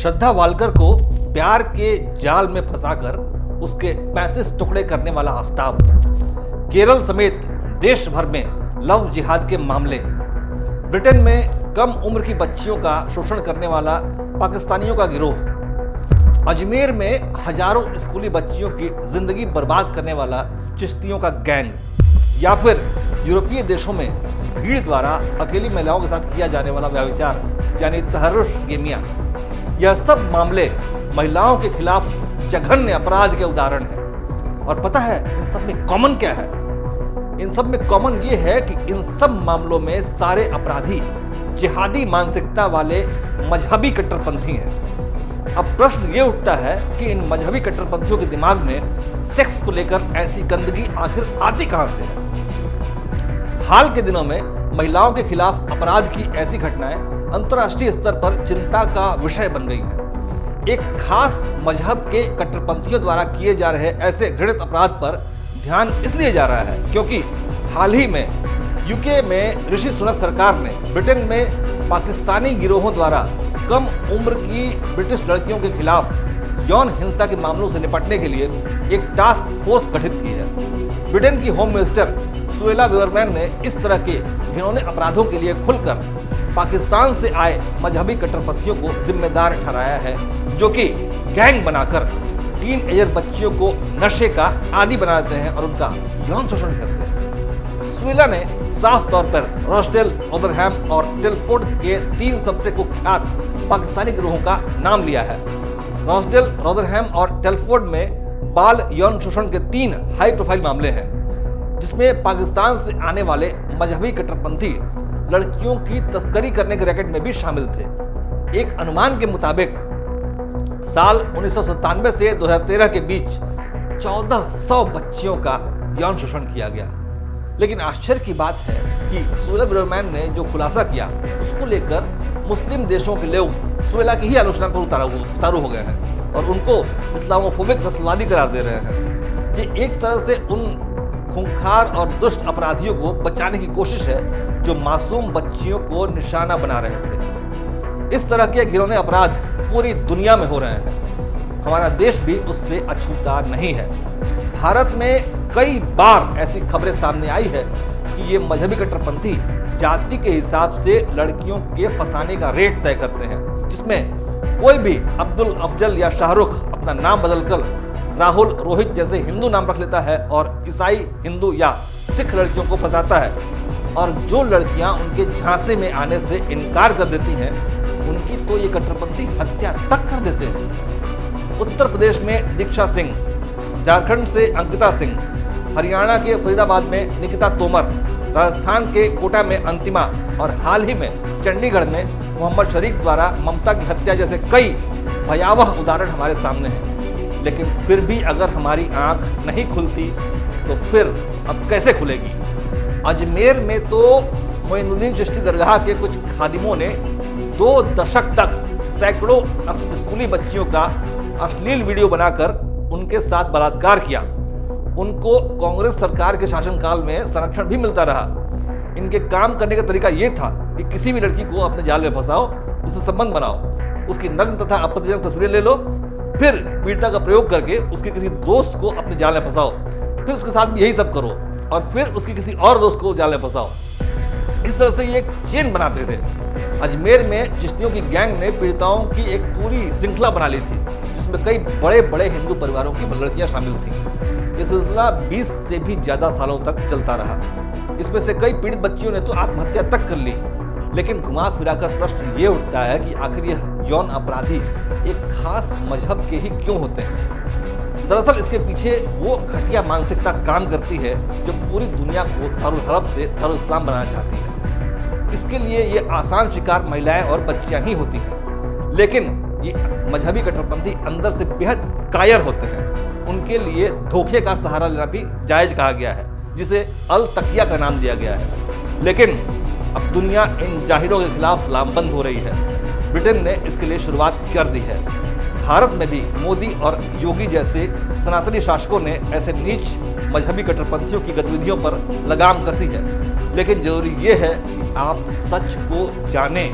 श्रद्धा Walker को प्यार के जाल में फंसाकर उसके 35 टुकड़े करने वाला आफताब, केरल समेत देश भर में लव जिहाद के मामले, ब्रिटेन में कम उम्र की बच्चियों का शोषण करने वाला पाकिस्तानियों का गिरोह, अजमेर में हजारों स्कूली बच्चियों की जिंदगी बर्बाद करने वाला चिश्तियों का गैंग, या फिर यूरोपीय देशों में भीड़ द्वारा अकेली महिलाओं के साथ किया जाने वाला व्यभिचार यानी तहर्रुश-गेमिया। यह सब मामले महिलाओं के खिलाफ जघन्य अपराध के उदाहरण हैं। और पता है इन सब में कॉमन क्या है? इन सब में कॉमन ये है कि इन सब मामलों में सारे अपराधी जिहादी मानसिकता वाले मजहबी कट्टरपंथी हैं। अब प्रश्न ये उठता है कि इन मजहबी कट्टरपंथियों के दिमाग में सेक्स को लेकर ऐसी गंदगी आखिर आती कहां से है? हाल के दिनों में महिलाओं के खिलाफ अपराध की ऐसी घटनाएं अंतर्राष्ट्रीय स्तर पर चिंता का विषय बन गई हैं। एक खास मजहब के कट्टरपंथियों द्वारा किए जा रहे ऐसे घृणित अपराध पर ध्यान इसलिए जा रहा है क्योंकि हाल ही में यूके में ऋषि सुनक सरकार ने ब्रिटेन में पाकिस्तानी गिरोहों द्वारा कम उम्र की ब्रिटिश लड़कियों के खिलाफ यौन हिंसा के मामलों से निपटने के लिए एक टास्क फोर्स गठित की है। ब्रिटेन की होम मिनिस्टर सुएला विवरमैन ने इस तरह के घिनौने अपराधों के लिए खुलकर पाकिस्तान से आए मजहबी कट्टरपंथियों को जिम्मेदार ठहराया है, जो कि गैंग बनाकर टीनएजर बच्चियों को नशे का आदी बना देते हैं और उनका यौन शोषण करते हैं। सुएला ने साफ तौर पर रॉसडेल, रोदरहैम और टेलफोर्ड के 3 सबसे कुख्यात पाकिस्तानी गिरोहों का नाम लिया है। रॉसडेल, रोदरहैम और टेलफोर्ड में बाल यौन शोषण के 3 हाई प्रोफाइल मामले हैं, जिसमें पाकिस्तान से आने वाले मजहबी कट्टरपंथी लड़कियों की तस्करी करने के रैकेट में भी शामिल थे। एक अनुमान के मुताबिक साल 1997 से 2013 के बीच 1400 बच्चियों का यौन शोषण किया गया। लेकिन आश्चर्य की बात है कि सुएला विवरमैन ने जो खुलासा किया उसको लेकर मुस्लिम देशों के लोग सुएला की ही आलोचना पर उतारू हो गए हैं और उनको इस्लामोफोबिक नस्लवादी करार दे रहे हैं। ये एक तरह से उन खूंखार और दुष्ट अपराधियों को बचाने की कोशिश है जो मासूम बच्चियों को निशाना बना रहे थे। इस तरह के घिनौने अपराध पूरी दुनिया में हो रहे हैं। हमारा देश भी उससे अछूता नहीं है। भारत में कई बार ऐसी खबरें सामने आई है कि ये मजहबी कट्टरपंथी जाति के हिसाब से लड़कियों के फंसाने का रेट तय करते हैं, जिसमें कोई भी अब्दुल अफजल या शाहरुख अपना नाम बदलकर राहुल, रोहित जैसे हिंदू नाम रख लेता है और ईसाई, हिंदू या सिख लड़कियों को फंसाता है। और जो लड़कियां उनके झांसे में आने से इनकार कर देती हैं, उनकी तो ये कट्टरपंथी हत्या तक कर देते हैं। उत्तर प्रदेश में दीक्षा सिंह, झारखंड से अंकिता सिंह, हरियाणा के फरीदाबाद में निकिता तोमर, राजस्थान के कोटा में अंतिमा और हाल ही में चंडीगढ़ में मोहम्मद शरीक द्वारा ममता की हत्या जैसे कई भयावह उदाहरण हमारे सामने हैं। लेकिन फिर भी अगर हमारी आंख नहीं खुलती तो फिर अब कैसे खुलेगी? अजमेर में तो मोइनुद्दीन चिश्ती दरगाह के कुछ खादिमों ने 2 दशक तक सैकड़ों स्कूली बच्चियों का अश्लील वीडियो बनाकर उनके साथ बलात्कार किया। उनको कांग्रेस सरकार के शासनकाल में संरक्षण भी मिलता रहा। इनके काम करने का तरीका यह था कि किसी भी लड़की को अपने जाल में फंसाओ, उससे संबंध बनाओ, उसकी नग्न तथा आपत्तिजनक तस्वीरें ले लो, फिर पीड़िता का प्रयोग करके उसके किसी दोस्त को अपने जाल में फंसाओ, फिर उसके साथ भी यही सब करो और फिर उसके किसी और दोस्त को जाल में फंसाओ। इस तरह से ये एक चेन बनाते थे। अजमेर में चिश्तियों की गैंग ने पीड़िताओं की एक पूरी श्रृंखला बना ली थी, जिसमें कई बड़े बड़े हिंदू परिवारों की लड़कियां शामिल थीं। ये सिलसिला 20 से भी ज्यादा सालों तक चलता रहा। इसमें से कई पीड़ित बच्चियों ने तो आत्महत्या तक कर ली। लेकिन घुमा फिराकर प्रश्न ये उठता है कि आखिर यह यौन अपराधी एक खास मजहब के ही क्यों होते हैं? दरअसल इसके पीछे वो घटिया मानसिकता काम करती है जो पूरी दुनिया को दारुल हरब से दारुल इस्लाम बनाना चाहती है। इसके लिए ये आसान शिकार महिलाएं और बच्चियां ही होती हैं। लेकिन ये मजहबी कट्टरपंथी अंदर से बेहद कायर होते हैं। उनके लिए धोखे का सहारा लेना भी जायज कहा गया है, जिसे अल तकिया का नाम दिया गया है। लेकिन अब दुनिया इन जाहिलों के खिलाफ लामबंद हो रही है। ब्रिटेन ने इसके लिए शुरुआत कर दी है। भारत में भी मोदी और योगी जैसे सनातनी शासकों ने ऐसे नीच मजहबी कट्टरपंथियों की गतिविधियों पर लगाम कसी है। लेकिन जरूरी ये है कि आप सच को जानें।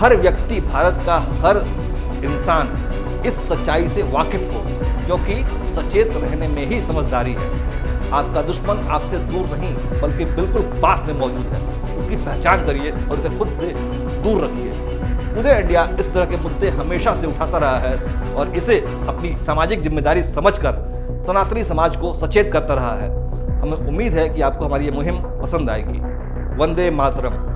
हर व्यक्ति, भारत का हर इंसान इस सच्चाई से वाकिफ हो, क्योंकि सचेत रहने में ही समझदारी है। आपका दुश्मन आपसे दूर नहीं बल्कि बिल्कुल पास में मौजूद है। उसकी पहचान करिए और उसे खुद से दूर रखिए। उदय इंडिया इस तरह के मुद्दे हमेशा से उठाता रहा है और इसे अपनी सामाजिक जिम्मेदारी समझकर सनातनी समाज को सचेत करता रहा है। हमें उम्मीद है कि आपको हमारी ये मुहिम पसंद आएगी। वंदे मातरम।